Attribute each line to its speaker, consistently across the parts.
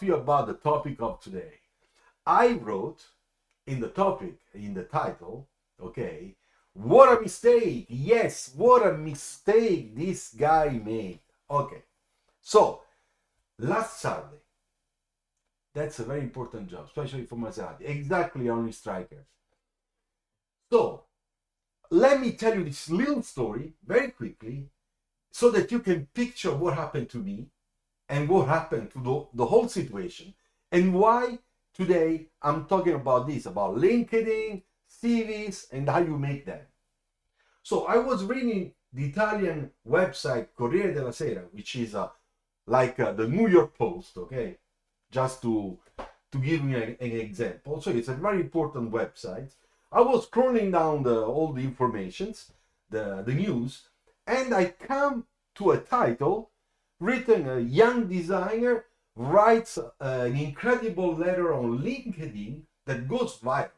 Speaker 1: to you about the topic of today. I wrote in the topic, in the title, okay, what a mistake. Yes, what a mistake this guy made. Okay, so last Saturday, that's a very important job, especially for Maserati, exactly only strikers. So let me tell you this little story very quickly so that you can picture what happened to me and what happened to the whole situation and why today I'm talking about this, about LinkedIn, CVs, and how you make them. So I was reading the Italian website Corriere della Sera, which is like the New York Post, okay? Just to give you an example. So it's a very important website. I was scrolling down all the informations, the news, and I come to a title written, a young designer writes an incredible letter on LinkedIn that goes viral.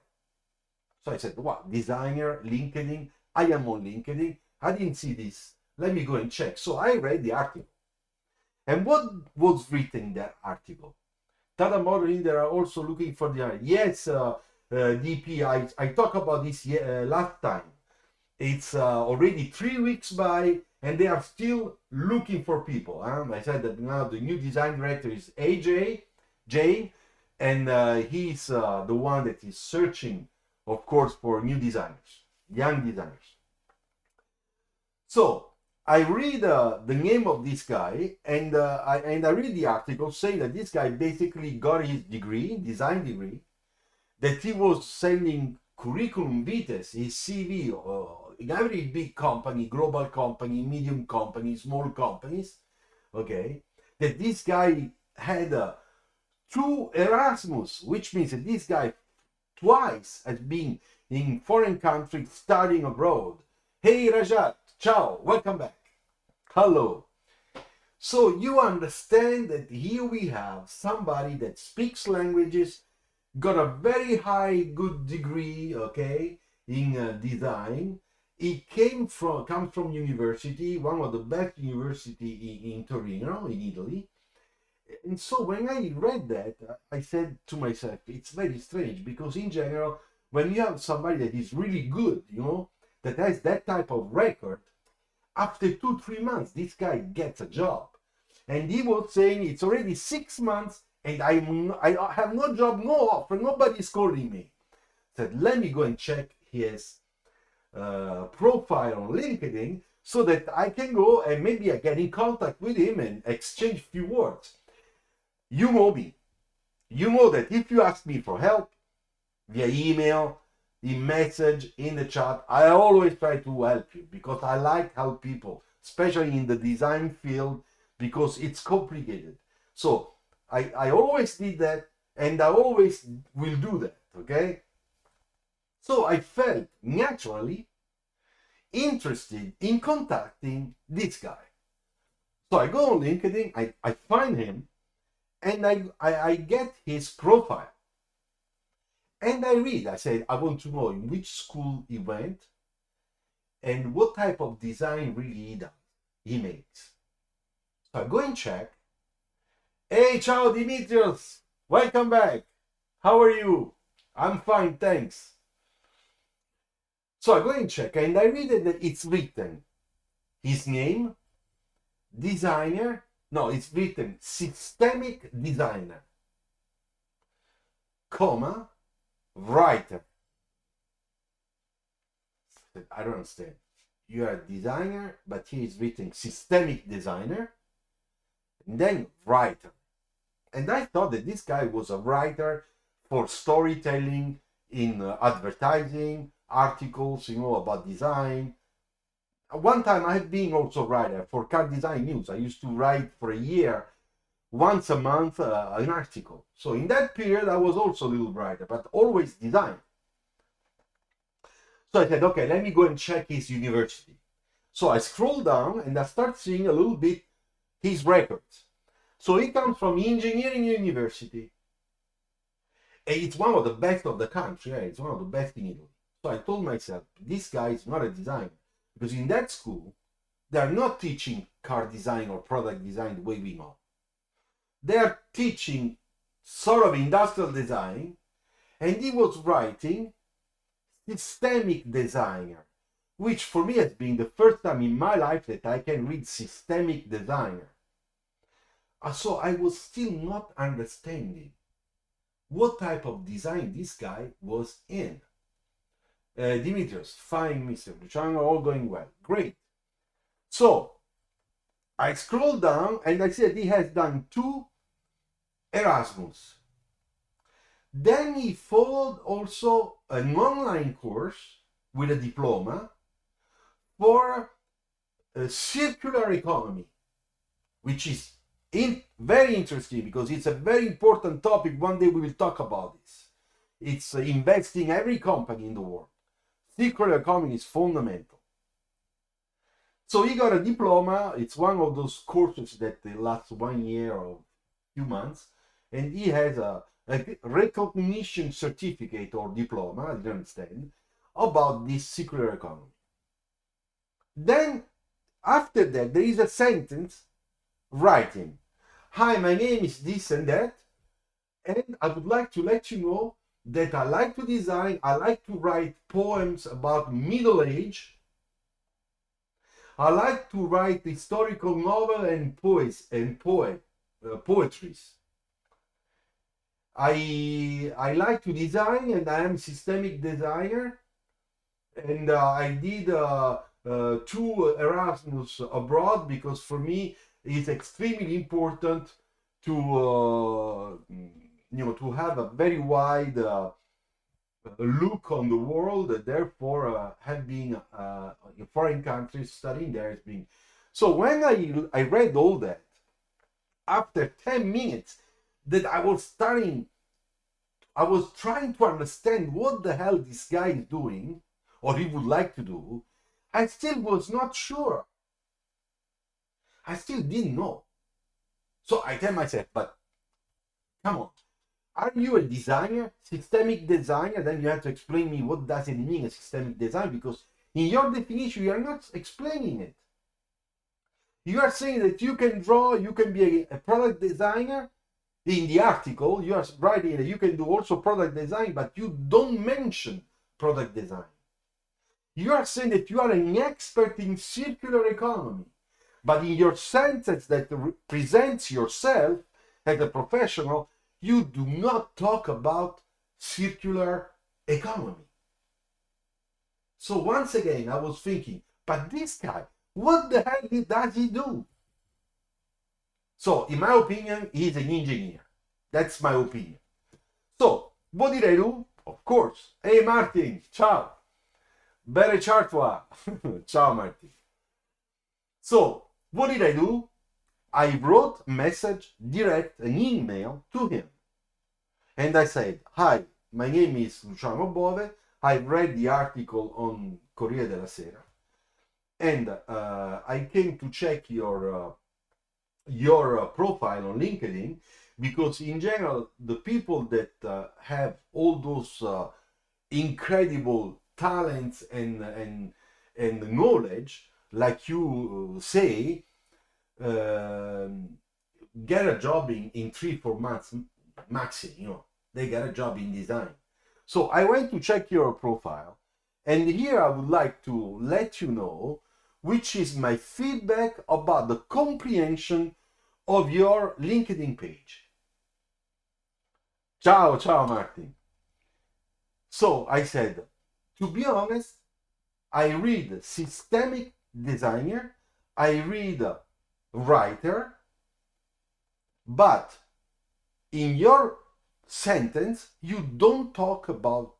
Speaker 1: So I said, what, designer, LinkedIn? I am on LinkedIn. I didn't see this. Let me go and check. So I read the article. And what was written in that article? Tata Motors, they are also looking for the, yes, DP, I talked about this last time. It's already 3 weeks by, and they are still looking for people. I said that now the new design director is Jay, and he's the one that is searching, of course, for new designers, young designers. So I read the name of this guy, and I read the article saying that this guy basically got his degree, design degree, that he was sending curriculum vitae, his CV, in every big company, global company, medium company, small companies, okay, that this guy had 2 Erasmus, which means that this guy twice has been in foreign countries studying abroad. Hey Rajat, ciao, welcome back. Hello. So you understand that here we have somebody that speaks languages, got a very high, good degree, okay, in design. He comes from university, one of the best university in Torino, in Italy. And so when I read that, I said to myself, it's very strange, because in general, when you have somebody that is really good, you know, that has that type of record, after 2-3 months, this guy gets a job. And he was saying it's already 6 months and I have no job, no offer, nobody's calling me. I said, let me go and check his profile on LinkedIn so that I can go and maybe I get in contact with him and exchange a few words. You know me. You know that if you ask me for help via email, in message, in the chat, I always try to help you because I like help people, especially in the design field, because it's complicated. So I always did that, and I always will do that, okay? So I felt naturally interested in contacting this guy. So I go on LinkedIn, I find him, and I get his profile. And I read, I said, I want to know in which school he went and what type of design really he makes. So I go and check. Hey, ciao Dimitrios, welcome back. How are you? I'm fine, thanks. So I go and check, and I read that it's written his name, designer, no, it's written systemic designer, comma, writer. I don't understand. You are a designer, but here is written systemic designer, and then writer. And I thought that this guy was a writer for storytelling in advertising, articles, you know, about design. One time I had been also a writer for Car Design News. I used to write for a year, once a month, an article. So in that period, I was also a little writer, but always design. So I said, okay, let me go and check his university. So I scroll down and I start seeing a little bit his records. So he comes from engineering university. And it's one of the best of the country. Yeah, it's one of the best in Italy. So I told myself, this guy is not a designer. Because in that school, they are not teaching car design or product design the way we know. They are teaching sort of industrial design, and he was writing systemic designer, which for me has been the first time in my life that I can read systemic designer. So I was still not understanding what type of design this guy was in. Dimitrios, fine, Mr. Luciano, all going well. Great. So I scroll down and I see that he has done 2 Erasmus. Then he followed also an online course with a diploma for a circular economy, which is very interesting because it's a very important topic. One day we will talk about this. It's investing every company in the world. Circular economy is fundamental. So he got a diploma. It's one of those courses that lasts 1 year or few months, and he has a recognition certificate or diploma, I don't understand, about this circular economy. Then after that there is a sentence writing, "Hi, my name is this and that, and I would like to let you know that I like to design, I like to write poems about middle age, I like to write historical novel and poetries. I like to design, and I am systemic designer, and I did 2 Erasmus abroad because for me it's extremely important to to have a very wide look on the world. Therefore, have been in foreign countries studying there has been. So when I read all that, after 10 minutes that I was trying to understand what the hell this guy is doing, or he would like to do, I still was not sure. I still didn't know. So I tell myself, but come on, are you a designer, systemic designer? Then you have to explain me what does it mean, a systemic design, because in your definition, you are not explaining it. You are saying that you can draw, you can be a product designer. In the article, you are writing that you can do also product design, but you don't mention product design. You are saying that you are an expert in circular economy, but in your sentence that presents yourself as a professional, you do not talk about circular economy. So once again, I was thinking, but this guy, what the hell does he do? So in my opinion, he's an engineer. That's my opinion. So what did I do? Of course. Hey Martin, ciao. Bene ciao toi. Ciao Martin. So what did I do? I wrote a message, direct, an email to him. And I said, "Hi, my name is Luciano Bove. I read the article on Corriere della Sera. And I came to check your profile on LinkedIn, because in general, the people that have all those incredible talents and knowledge, like you say, get a job in 3-4 months maximum. They get a job in design." So I went to check your profile, and here I would like to let you know which is my feedback about the comprehension of your LinkedIn page. Ciao, ciao Martin. So I said, to be honest, I read systemic designer, I read writer, but in your sentence, you don't talk about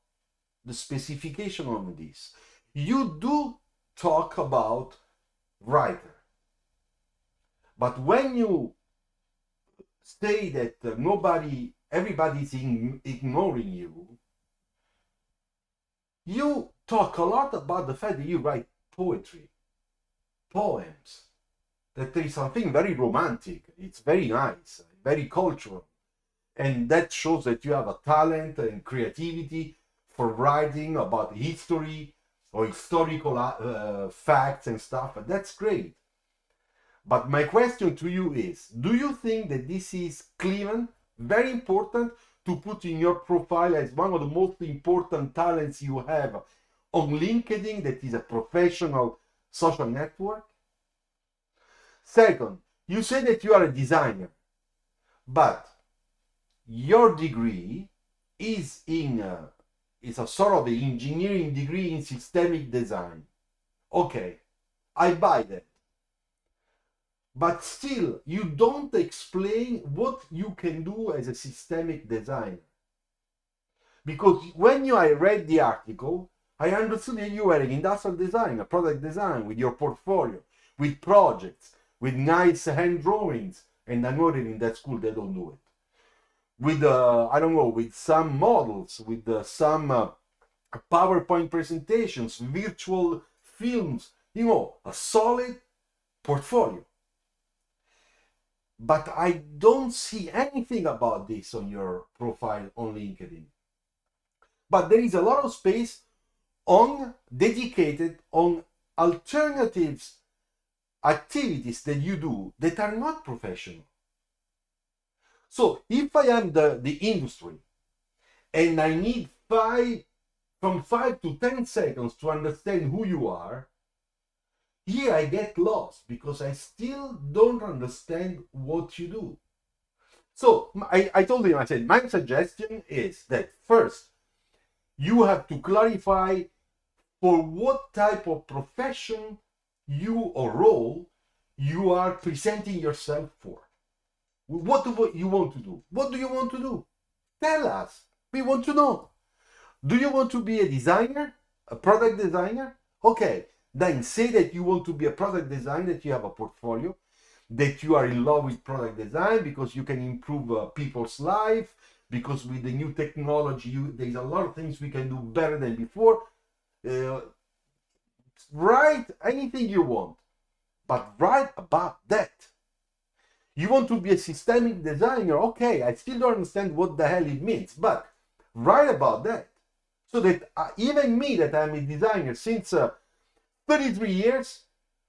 Speaker 1: the specification of this. You do talk about writer. But when you say that everybody is ignoring you, you talk a lot about the fact that you write poetry, poems, that there is something very romantic, it's very nice, very cultural, and that shows that you have a talent and creativity for writing about history or historical facts and stuff, and that's great. But my question to you is, do you think that this is clean, very important to put in your profile as one of the most important talents you have on LinkedIn, that is a professional social network. Second, you say that you are a designer, but your degree is is a sort of an engineering degree in systemic design. Okay, I buy that. But still, you don't explain what you can do as a systemic designer. Because when I read the article, I understood that you were an industrial designer, product design, with your portfolio, with projects, with nice hand drawings. And I know that in that school they don't do it. With, I don't know, with some models, with some PowerPoint presentations, virtual films, a solid portfolio. But I don't see anything about this on your profile on LinkedIn. But there is a lot of space dedicated on alternatives activities that you do that are not professional. So if I am the industry and I need from 5 to 10 seconds to understand who you are, here I get lost because I still don't understand what you do. So I told him, I said, my suggestion is that first, you have to clarify for what type of profession or role you are presenting yourself for. What do you want to do? What do you want to do? Tell us. We want to know. Do you want to be a designer? A product designer? Okay. Then say that you want to be a product designer, that you have a portfolio, that you are in love with product design because you can improve people's life, because with the new technology, there's a lot of things we can do better than before. Write anything you want, but write about that. You want to be a systemic designer? Okay, I still don't understand what the hell it means, but write about that. So that even me, that I'm a designer since 33 years,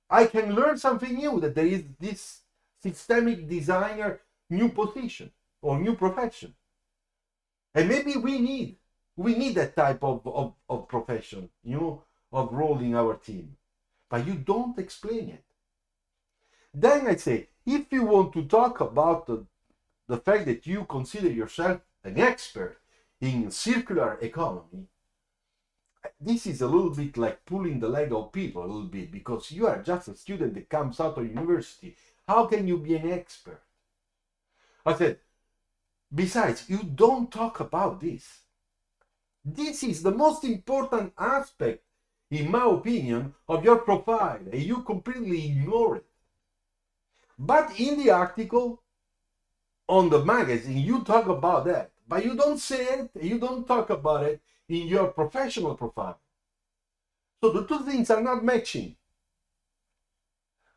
Speaker 1: I can learn something new, that there is this systemic designer new position or new profession. And maybe we need that type of profession, of role in our team. But you don't explain it. Then I say, if you want to talk about the fact that you consider yourself an expert in circular economy, this is a little bit like pulling the leg of people a little bit, because you are just a student that comes out of university. How can you be an expert? I said, besides, you don't talk about this. This is the most important aspect, in my opinion, of your profile, and you completely ignore it. But in the article, on the magazine, you talk about that, but you don't say it, you don't talk about it in your professional profile. So the two things are not matching.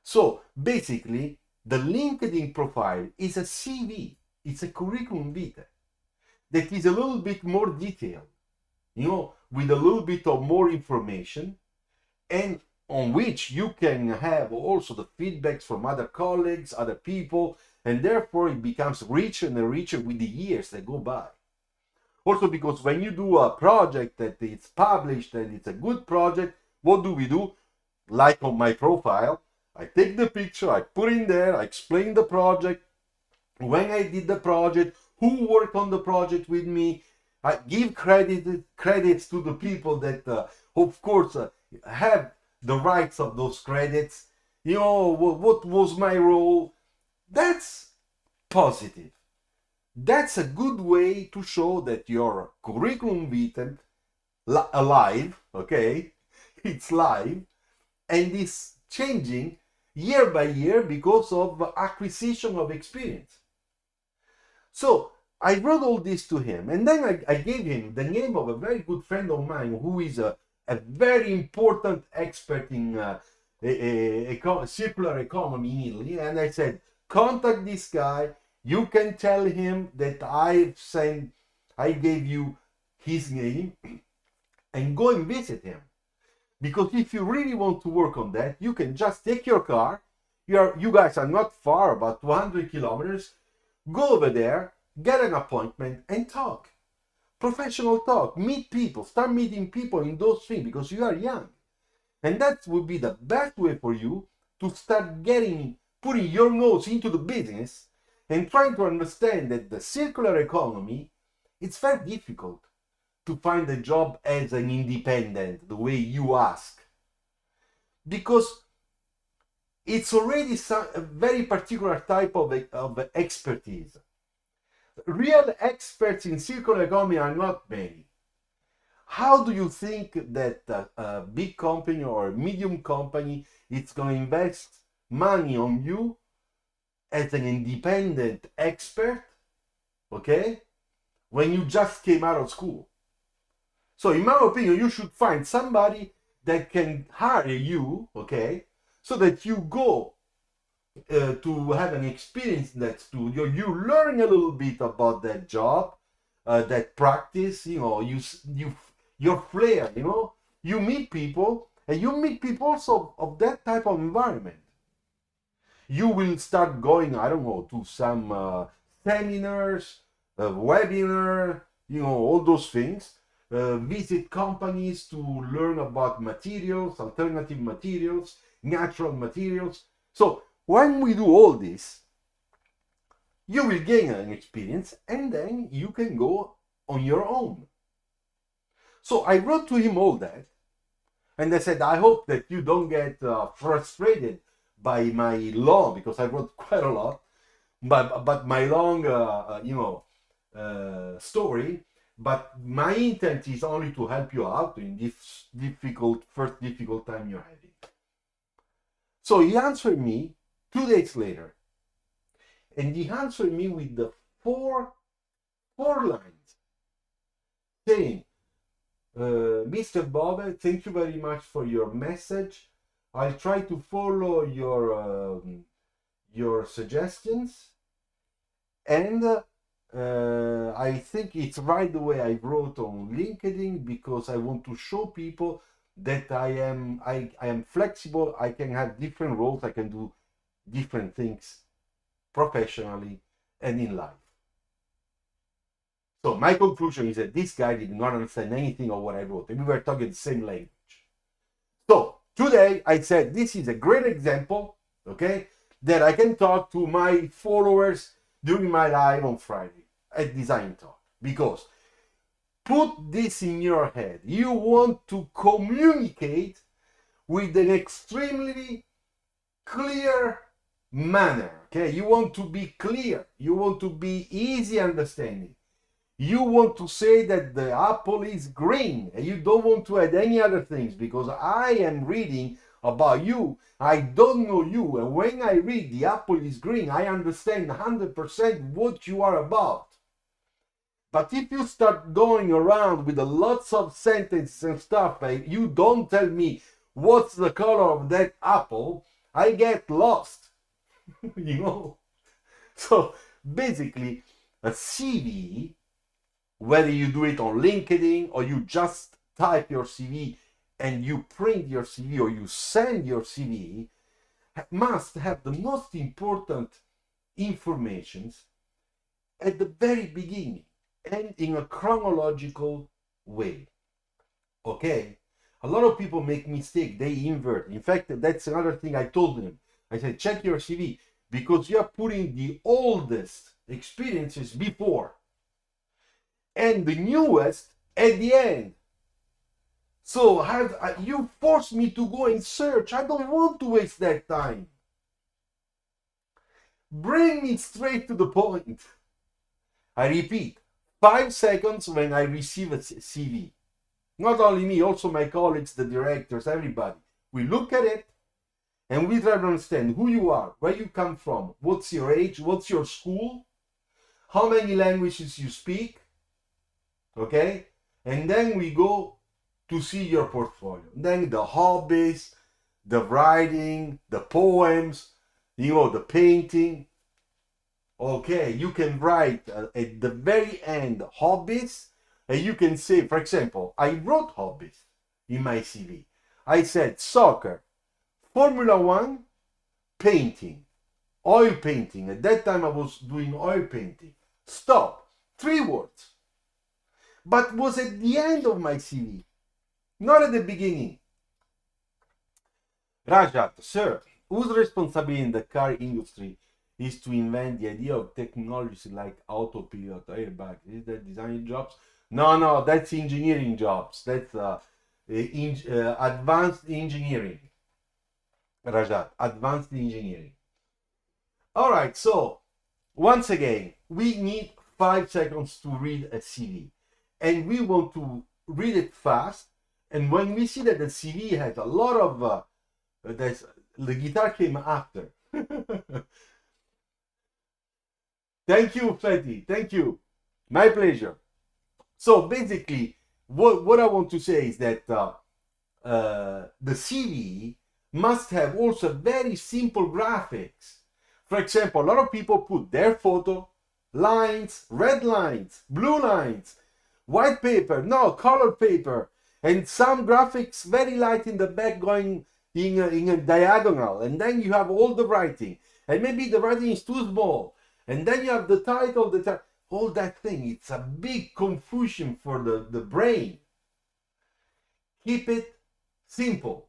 Speaker 1: So basically, the LinkedIn profile is a CV, it's a curriculum vitae that is a little bit more detailed, with a little bit of more information, and on which you can have also the feedbacks from other colleagues, other people, and therefore it becomes richer and richer with the years that go by. Also because when you do a project that is published and it's a good project, what do? Like on my profile, I take the picture, I put in there, I explain the project, when I did the project, who worked on the project with me, I give credits to the people that, of course, have the rights of those credits. What was my role? That's positive. That's a good way to show that your curriculum vitae alive, okay? It's live, and it's changing year by year because of acquisition of experience. So I wrote all this to him, and then I gave him the name of a very good friend of mine who is a very important expert in circular economy in Italy, and I said, contact this guy. You can tell him that I gave you his name, and go and visit him. Because if you really want to work on that, you can just take your car. You guys are not far, about 200 kilometers. Go over there, get an appointment and talk. Professional talk, meet people, start meeting people in those things because you are young. And that would be the best way for you to start putting your nose into the business and trying to understand that the circular economy, it's very difficult to find a job as an independent, the way you ask. Because it's already a very particular type of expertise. Real experts in circular economy are not many. How do you think that a big company or a medium company is going to invest money on you as an independent expert, okay, when you just came out of school? So in my opinion, you should find somebody that can hire you, okay, so that you go to have an experience in that studio, you learn a little bit about that job, that practice, your flair, you meet people, and you meet people also of that type of environment. You will start going, I don't know, to some seminars, webinar, all those things. Visit companies to learn about materials, alternative materials, natural materials. So when we do all this, you will gain an experience and then you can go on your own. So I wrote to him all that, and I said, I hope that you don't get frustrated by my long, because I wrote quite a lot, but my long, story. But my intent is only to help you out in this first difficult time you're having. So he answered me 2 days later, and he answered me with the four lines saying, Mr. Bove, thank you very much for your message. I'll try to follow your suggestions, and I think it's right the way I wrote on LinkedIn, because I want to show people that I am flexible. I can have different roles. I can do different things professionally and in life. So my conclusion is that this guy did not understand anything of what I wrote, and we were talking the same language. So today I said this is a great example, okay, that I can talk to my followers during my live on Friday at Design Talk, because put this in your head. You want to communicate with an extremely clear manner, okay? You want to be clear. You want to be easy understanding. You want to say that the apple is green, and you don't want to add any other things, because I am reading about you. I don't know you, and when I read the apple is green, I understand 100% what you are about. But if you start going around with lots of sentences and stuff, you don't tell me what's the color of that apple, I get lost. So basically, a CV, whether you do it on LinkedIn or you just type your CV and you print your CV or you send your CV, must have the most important informations at the very beginning and in a chronological way. Okay? A lot of people make mistake. They invert. In fact, that's another thing I told them. I said, check your CV, because you are putting the oldest experiences before and the newest at the end. So you force me to go and search. I don't want to waste that time. Bring me straight to the point. I repeat, 5 seconds when I receive a CV. Not only me, also my colleagues, the directors, everybody. We look at it and we try to understand who you are, where you come from, what's your age, what's your school, how many languages you speak, okay? And then we go to see your portfolio. Then the hobbies, the writing, the poems, the painting. Okay, you can write at the very end hobbies, and you can say, for example, I wrote hobbies in my CV. I said soccer, Formula One, painting, oil painting. At that time I was doing oil painting. Stop. 3 words. But was at the end of my CV, not at the beginning. Rajat, sir, whose responsibility in the car industry is to invent the idea of technologies like autopilot, airbags? Is that designing jobs? No, that's engineering jobs. That's advanced engineering. Rajat, advanced engineering. All right, so once again, we need 5 seconds to read a CV, and we want to read it fast. And when we see that the CV has a lot of the guitar came after. Thank you, Fetty. Thank you. My pleasure. So basically, what I want to say is that the CV must have also very simple graphics. For example, a lot of people put their photo, lines, red lines, blue lines, white paper, no, colored paper, and some graphics very light in the back going in a diagonal, and then you have all the writing, and maybe the writing is too small, and then you have the title, all that thing. It's a big confusion for the brain. Keep it simple.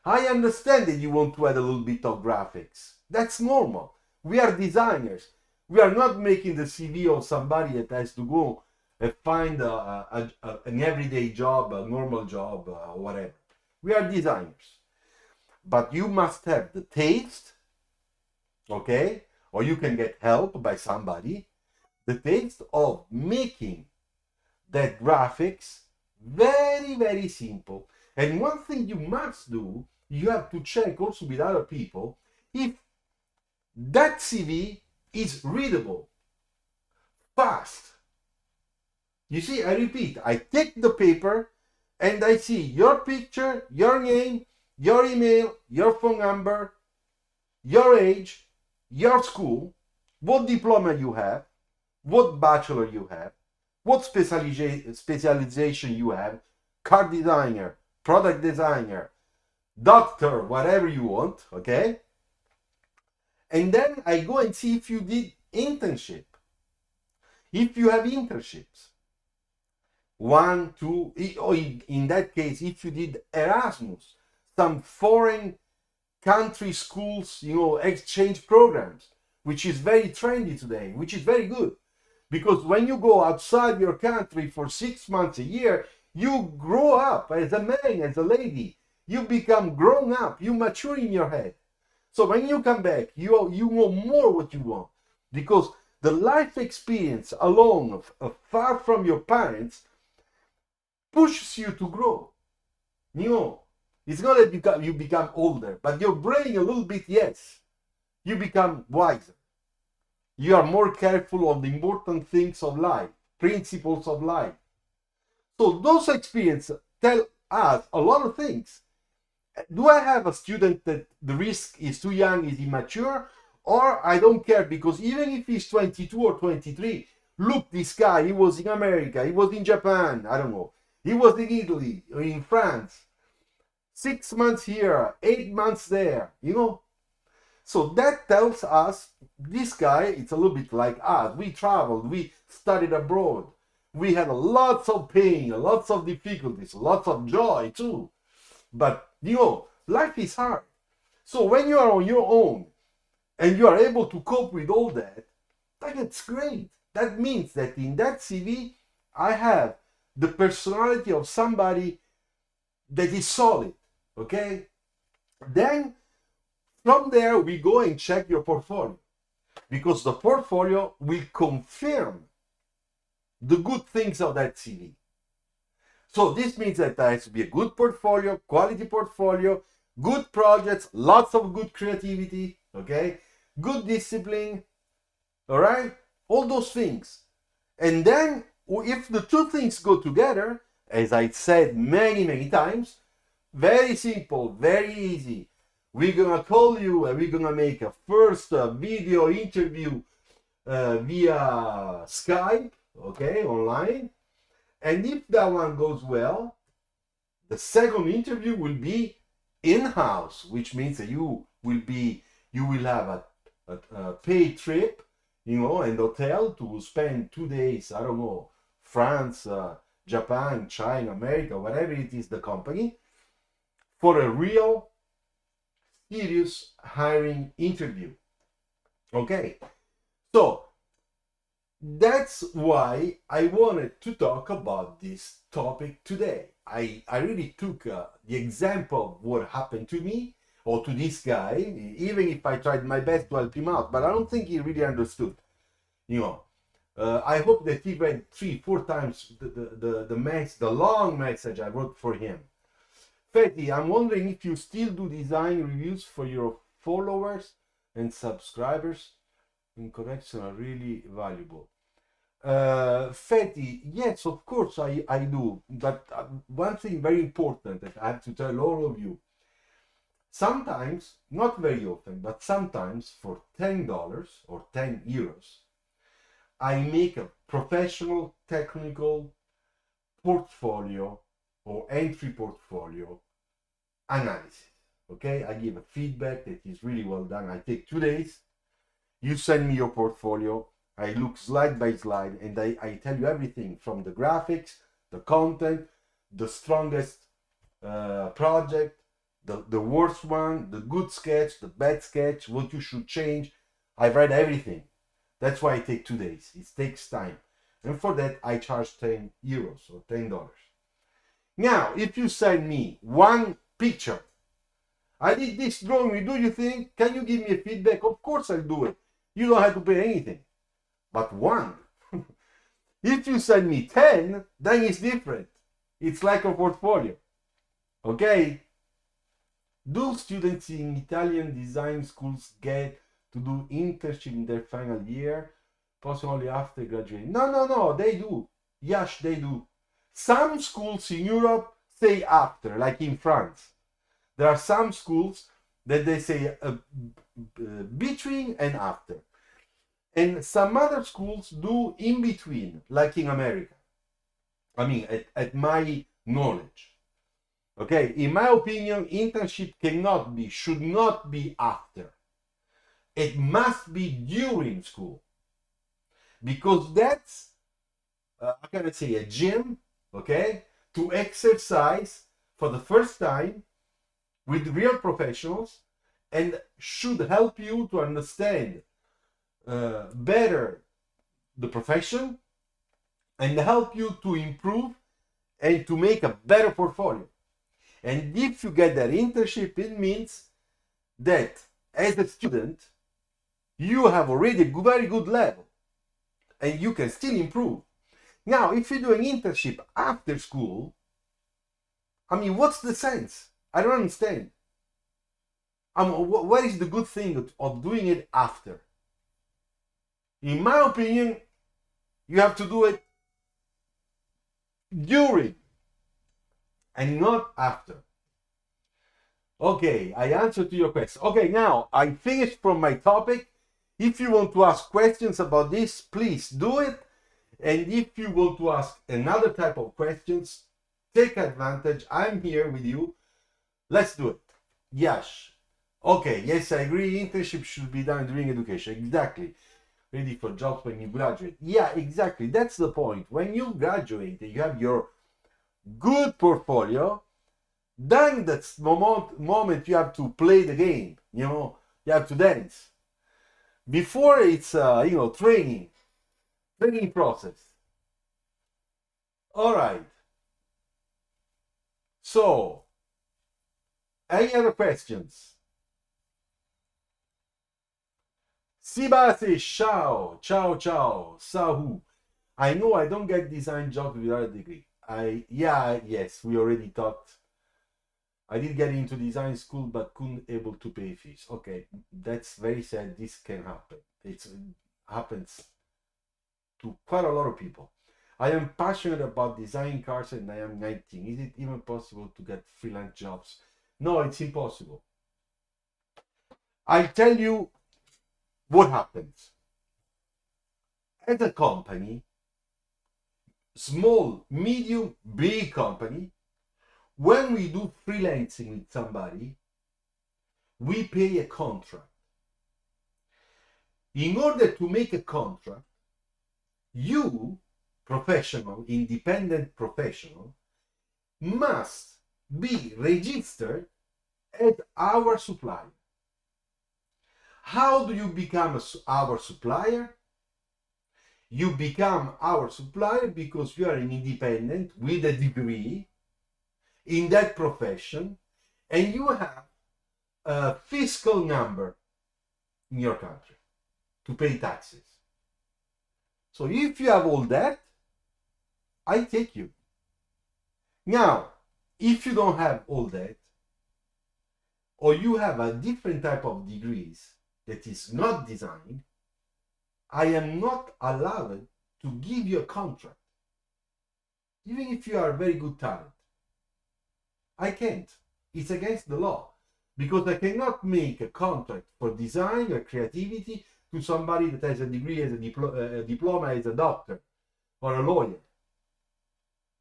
Speaker 1: I understand that you want to add a little bit of graphics. That's normal. We are designers. We are not making the CV of somebody that has to go and find an everyday job, a normal job, whatever. We are designers. But you must have the taste, okay? Or you can get help by somebody. The taste of making that graphics very, very simple. And one thing you must do, you have to check also with other people if that CV is readable, fast. You see, I repeat, I take the paper and I see your picture, your name, your email, your phone number, your age, your school, what diploma you have, what bachelor you have, what specialization you have, car designer, product designer, doctor, whatever you want, okay? And then I go and see if you did internship. If you have internships, 1, 2, or in that case, if you did Erasmus, some foreign country schools, exchange programs, which is very trendy today, which is very good. Because when you go outside your country for 6 months, a year, you grow up as a man, as a lady. You become grown up, you mature in your head. So when you come back, you know more what you want. Because the life experience alone, far from your parents, pushes you to grow. It's not that you become older, but your brain a little bit, yes. You become wiser. You are more careful of the important things of life, principles of life. So those experiences tell us a lot of things. Do I have a student that the risk is too young, is immature, or I don't care, because even if he's 22 or 23, look, this guy, he was in America, he was in Japan, I don't know, he was in Italy, or in France, 6 months here, 8 months there, So that tells us this guy, it's a little bit like us. We traveled, we studied abroad, we had lots of pain, lots of difficulties, lots of joy too. But life is hard. So when you are on your own and you are able to cope with all that, that's great. That means that in that CV, I have the personality of somebody that is solid, okay? Then from there, we go and check your portfolio, because the portfolio will confirm the good things of that CV. So this means that there has to be a good portfolio, quality portfolio, good projects, lots of good creativity, okay? Good discipline, all right? All those things. And then if the two things go together, as I said many, many times, very simple, very easy. We're gonna call you and we're gonna make a first video interview via Skype, okay, online. And if that one goes well, the second interview will be in-house, which means that you will have a paid trip. you know, and hotel to spend 2 days, I don't know, France, Japan, China, America, whatever it is, the company, for a real serious hiring interview. Okay, so that's why I wanted to talk about this topic today. I really took the example of what happened to me or to this guy, even if I tried my best to help him out, but I don't think he really understood. You know, I hope that he read 3-4 times the long message I wrote for him. Fetty, I'm wondering if you still do design reviews for your followers and subscribers. Incorrection are really valuable. Fetty, yes, of course I do. But one thing very important that I have to tell all of you. Sometimes, not very often, but sometimes for $10 or €10, I make a professional technical portfolio or entry portfolio analysis. Okay, I give a feedback that is really well done. I take 2 days. You send me your portfolio. I look slide by slide and I tell you everything from the graphics, the content, the strongest project, the worst one, the good sketch, the bad sketch, what you should change. I've read everything. That's why I take 2 days. It takes time. And for that, I charge €10 or $10. Now, if you send me one picture, I did this drawing, do you think? Can you give me a feedback? Of course I'll do it. You don't have to pay anything. But one. If you send me 10, then it's different. It's like a portfolio. Okay? Do students in Italian design schools get to do internship in their final year, possibly after graduating? No, they do. Yes, they do. Some schools in Europe say after, like in France. There are some schools that they say between and after. And some other schools do in between, like in America. I mean, at my knowledge. Okay, in my opinion, internship should not be after. It must be during school. Because that's, how can I say, a gym, okay, to exercise for the first time with real professionals and should help you to understand better the profession and help you to improve and to make a better portfolio. And if you get that internship, it means that as a student, you have already a very good level and you can still improve. Now, if you do an internship after school, I mean, what's the sense? I don't understand. What is the good thing of doing it after? In my opinion, you have to do it during and not after. Okay, I answered to your question. Okay, now I finished from my topic. If you want to ask questions about this, please do it. And if you want to ask another type of questions, take advantage. I'm here with you. Let's do it. Yes. Okay, yes, I agree. Internship should be done during education. Exactly. Ready for jobs when you graduate. Yeah, exactly. That's the point. When you graduate, you have your good portfolio. Then that's the moment you have to play the game. You know, you have to dance. Before it's training process. All right. So, any other questions? Sibase, ciao, sahu. I know I don't get design jobs without a degree. Yes, we already talked. I did get into design school, but couldn't able to pay fees. Okay, that's very sad. This can happen. It happens to quite a lot of people. I am passionate about designing cars and I am 19. Is it even possible to get freelance jobs? No, it's impossible. I'll tell you what happens. At a company, small, medium, big company, when we do freelancing with somebody, we pay a contract. In order to make a contract, you, professional, independent professional, must be registered as our supplier. How do you become our supplier? You become our supplier because you are an independent with a degree in that profession, and you have a fiscal number in your country to pay taxes. So if you have all that, I take you. Now, if you don't have all that, or you have a different type of degrees that is not designed, I am not allowed to give you a contract, even if you are a very good talent. I can't. It's against the law, because I cannot make a contract for design or creativity to somebody that has a degree, as a diploma as a doctor or a lawyer.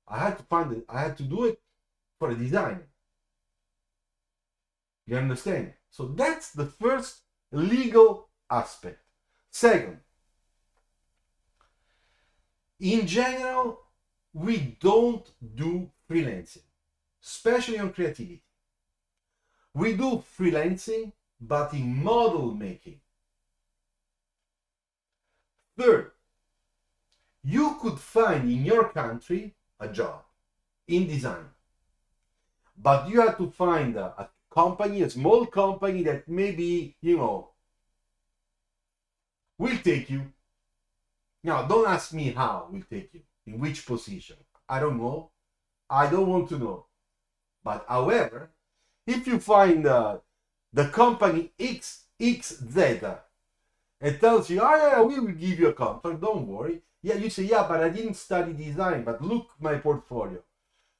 Speaker 1: I had to find it. I had to do it for a designer. You understand? So that's the first legal aspect. Second, in general, we don't do freelancing, especially on creativity. We do freelancing, but in model making. Third, you could find in your country a job in design, but you have to find a company, a small company that maybe, will take you. Now, don't ask me how will take you, in which position. I don't know. I don't want to know. But however, if you find the company XXZ and tells you, oh yeah, we will give you a contract, don't worry. Yeah, you say, yeah, but I didn't study design, but look my portfolio.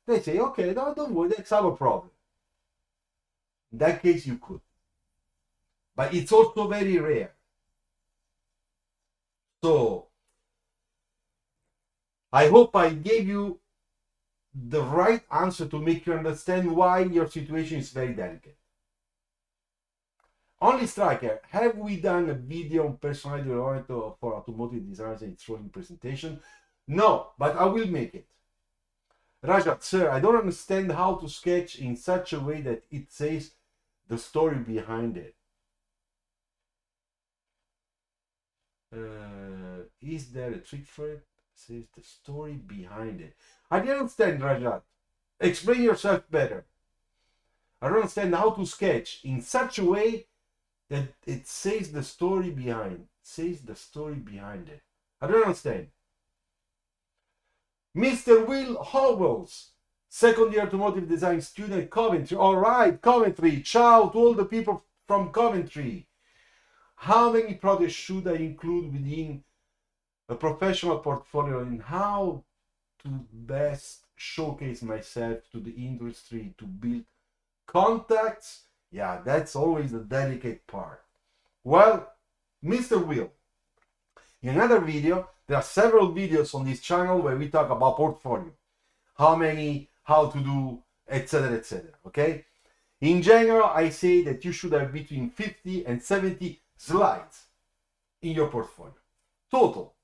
Speaker 1: They say, okay, no, don't worry, that's our problem. In that case, you could. But it's also very rare. So, I hope I gave you the right answer to make you understand why your situation is very delicate. Only Striker, have we done a video on personality development for automotive designers and its rolling presentation? No, but I will make it. Rajat, sir, I don't understand how to sketch in such a way that it says the story behind it. Is there a trick for it? Says the story behind it. I don't understand, Rajat. Explain yourself better. I don't understand how to sketch in such a way that it says the story behind. Says the story behind it. I don't understand. Mr. Will Howells, second year automotive design student at Coventry. All right, Coventry. Ciao to all the people from Coventry. How many projects should I include within a professional portfolio, and how to best showcase myself to the industry to build contacts? Yeah, that's always the delicate part. Well, Mr. Will, in another video, there are several videos on this channel where we talk about portfolio, how many, how to do, etc., okay? In general, I say that you should have between 50 and 70 slides in your portfolio, total.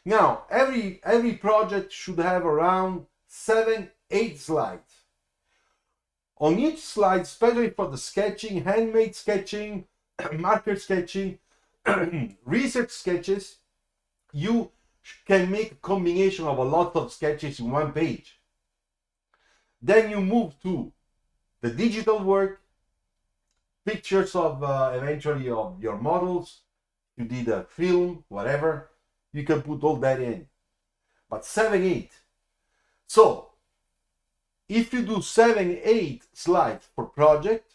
Speaker 1: Now, every project should have around 7-8 slides. On each slide, especially for the sketching, handmade sketching, marker sketching, research sketches, you can make a combination of a lot of sketches in one page. Then you move to the digital work, pictures of eventually of your models. You did a film, whatever. You can put all that in. But 7-8. So, if you do 7-8 slides per project,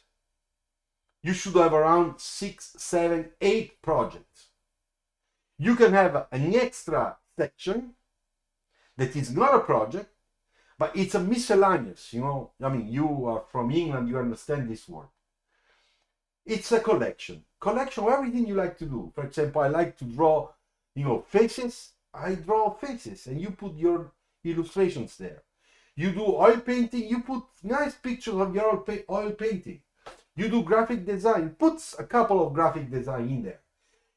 Speaker 1: you should have around 6-7-8 projects. You can have an extra section that is not a project, but it's a miscellaneous, I mean, you are from England, you understand this word. It's a collection of everything you like to do. For example, I like to draw, faces. I draw faces, and you put your illustrations there. You do oil painting, you put nice pictures of your oil painting. You do graphic design, put a couple of graphic design in there.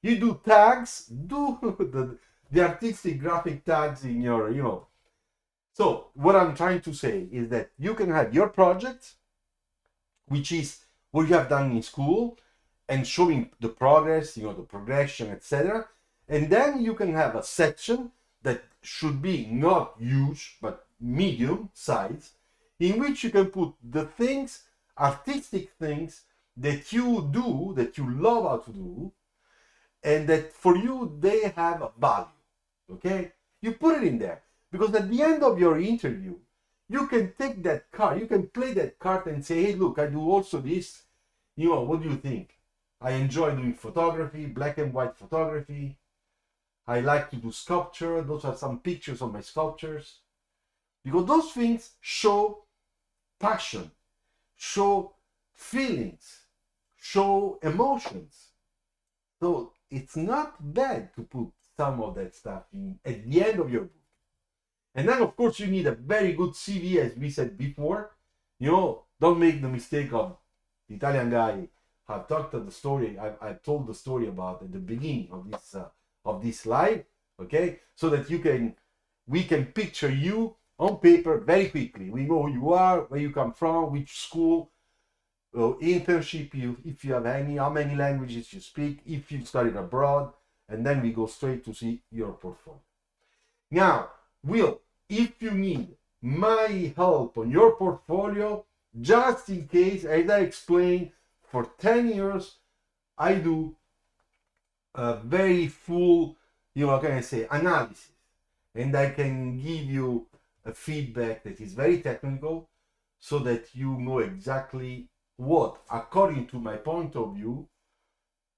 Speaker 1: You do tags, do the artistic graphic tags in your, So what I'm trying to say is that you can have your project, which is what you have done in school, and showing the progress, the progression, etc. And then you can have a section that should be not huge, but medium size, in which you can put the things, artistic things that you do, that you love how to do, and that for you they have a value. Okay? You put it in there. Because at the end of your interview, you can take that card, you can play that card and say, hey, look, I do also this. What do you think? I enjoy doing photography, black and white photography. I like to do sculpture. Those are some pictures of my sculptures. Because those things show passion, show feelings, show emotions. So it's not bad to put some of that stuff in at the end of your book. And then, of course, you need a very good CV, as we said before. Don't make the mistake of the Italian guy. I've talked of the story. I've told the story about at the beginning of this live. Okay, so that we can picture you on paper very quickly. We know who you are, where you come from, which school, internship, if you have any, how many languages you speak, if you studied abroad, and then we go straight to see your portfolio. Now, Will, if you need my help on your portfolio, just in case, as I explained, for 10 years, I do a very full, analysis. And I can give you a feedback that is very technical so that you know exactly what, according to my point of view,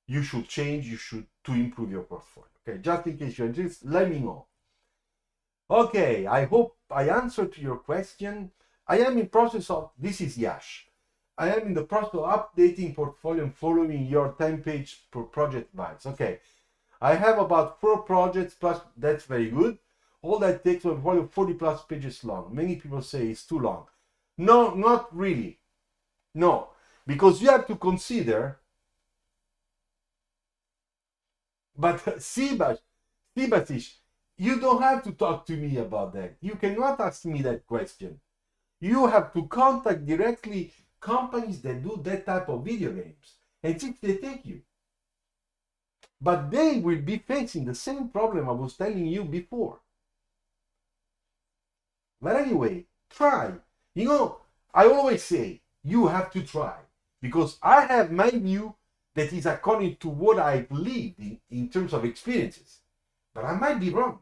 Speaker 1: you should change, to improve your portfolio. Okay, just in case you're interested, let me know. Okay, I hope I answered to your question. I am in process of, this is Yash. I am in the process of updating portfolio and following your 10-page project advice. Okay, I have about 4 projects plus, that's very good. All that takes my portfolio 40 plus pages long. Many people say it's too long. No, not really. No, because you have to consider, but Sibasish, you don't have to talk to me about that. You cannot ask me that question. You have to contact directly companies that do that type of video games and see if they take you. But they will be facing the same problem I was telling you before. But anyway, try. I always say, you have to try. Because I have my view that is according to what I've lived in terms of experiences. But I might be wrong.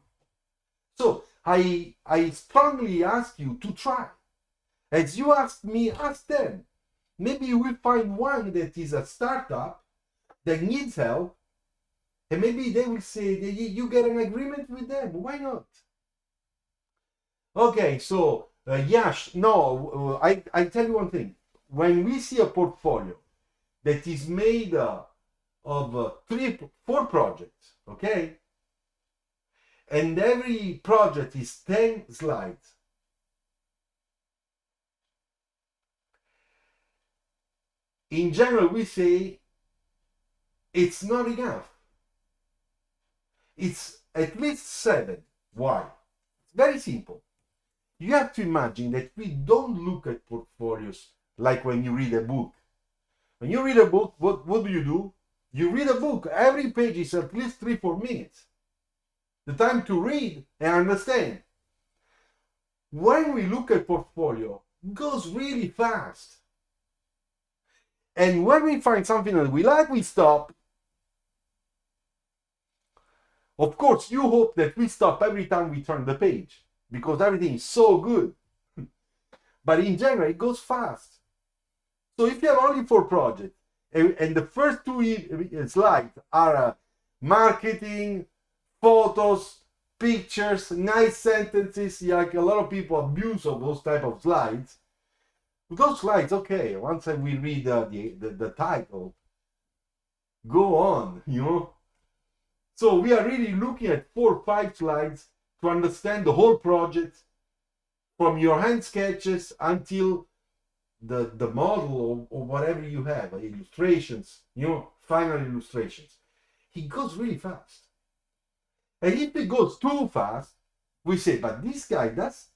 Speaker 1: So I strongly ask you to try. As you asked me, ask them. Maybe you will find one that is a startup that needs help, and maybe they will say that you get an agreement with them. Why not? Okay, so Yash, no, I tell you one thing. When we see a portfolio that is made of 3-4 projects, okay, and every project is 10 slides, in general we say it's not enough. It's at least 7. Why? It's very simple. You have to imagine that we don't look at portfolios like when you read a book. When you read a book, what do? You read a book. Every page is at least 3-4 minutes. The time to read and understand. When we look at portfolio, it goes really fast. And when we find something that we like, we stop. Of course, you hope that we stop every time we turn the page, because everything is so good. But in general, it goes fast. So if you have only 4 projects, and the first 2 slides are marketing, photos, pictures, nice sentences, like a lot of people abuse of those type of slides. Those slides, okay, once we read the title, go on, So we are really looking at 4 or 5 slides to understand the whole project, from your hand sketches until the model or whatever you have, illustrations, final illustrations. he goes really fast. And if it goes too fast, we say, but this guy, does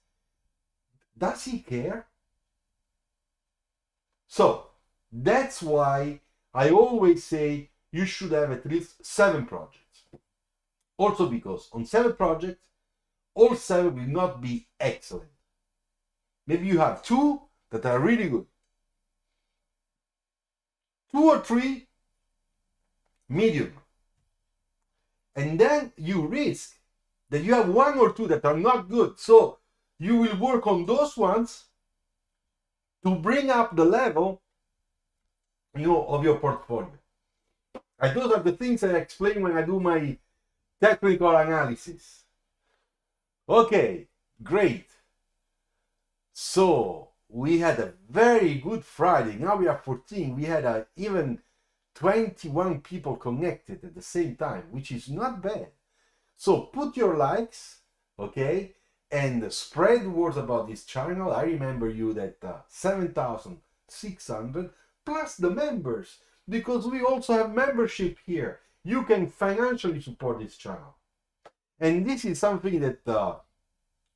Speaker 1: he care? So that's why I always say you should have at least 7 projects. Also because on 7 projects, all 7 will not be excellent. Maybe you have 2 that are really good. 2 or 3 medium. And then you risk that you have 1 or 2 that are not good. So you will work on those ones to bring up the level, of your portfolio. And those are the things I explain when I do my technical analysis. Okay, great. So we had a very good Friday. Now we are 14. We had even 21 people connected at the same time, which is not bad. So put your likes, okay, and spread words about this channel. I remember you that 7,600 plus the members, because we also have membership here. You can financially support this channel. And this is something that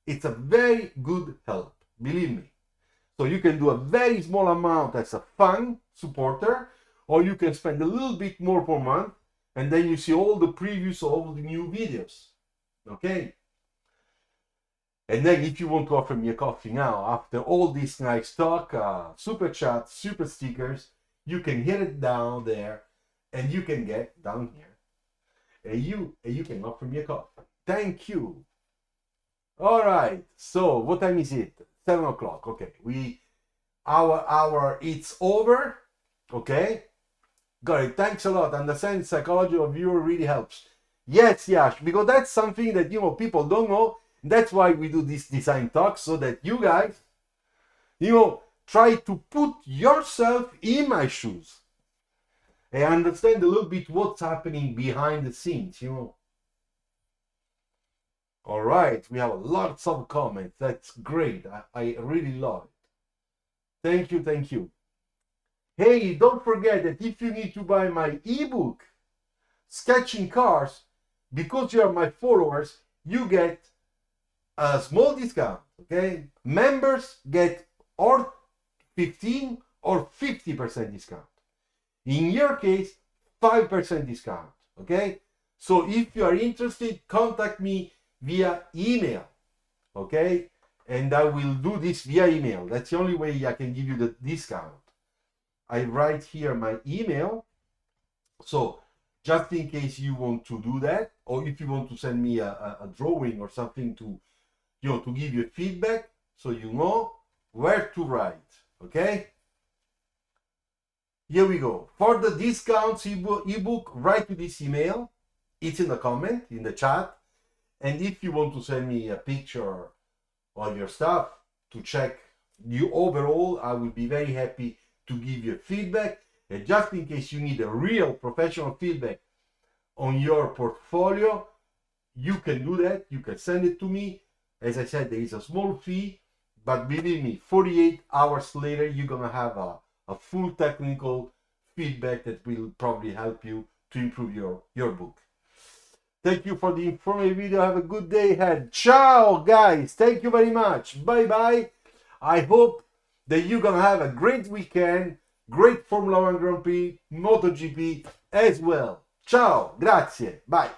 Speaker 1: it's a very good help, believe me. So you can do a very small amount as a fun supporter, or you can spend a little bit more per month, and then you see all the previews of all the new videos. Okay? And then if you want to offer me a coffee now, after all this nice talk, super chat, super stickers, you can hit it down there, and you can get down here, and you can offer me a coffee. Thank you. All right. So what time is it? 7 o'clock. Okay. Our hour it's over. Okay. Got it. Thanks a lot. Understanding psychology of viewer really helps. Yes, Yash, because that's something that people don't know. That's why we do this design talk, so that you guys, try to put yourself in my shoes and understand a little bit what's happening behind the scenes, All right, we have lots of comments. That's great. I really love it. Thank you, thank you. Hey, don't forget that if you need to buy my ebook, Sketching Cars, because you are my followers, you get a small discount, okay? Members get or 15 or 50% discount. In your case, 5% discount, okay? So if you are interested, contact me via email, okay? And I will do this via email. That's the only way I can give you the discount. I write here my email. So just in case you want to do that, or if you want to send me a drawing or something to, to give you feedback, so you know where to write, okay? Here we go. For the discounts ebook, write to this email. It's in the comment, in the chat. And if you want to send me a picture of your stuff to check you overall, I will be very happy to give you feedback. And just in case you need a real professional feedback on your portfolio, you can do that. You can send it to me. As I said, there is a small fee, but believe me, 48 hours later, you're going to have a full technical feedback that will probably help you to improve your book. Thank you for the informative video. Have a good day ahead. Ciao, guys. Thank you very much. Bye-bye. I hope that you're going to have a great weekend. Great Formula 1 Grand Prix, MotoGP as well. Ciao. Grazie. Bye.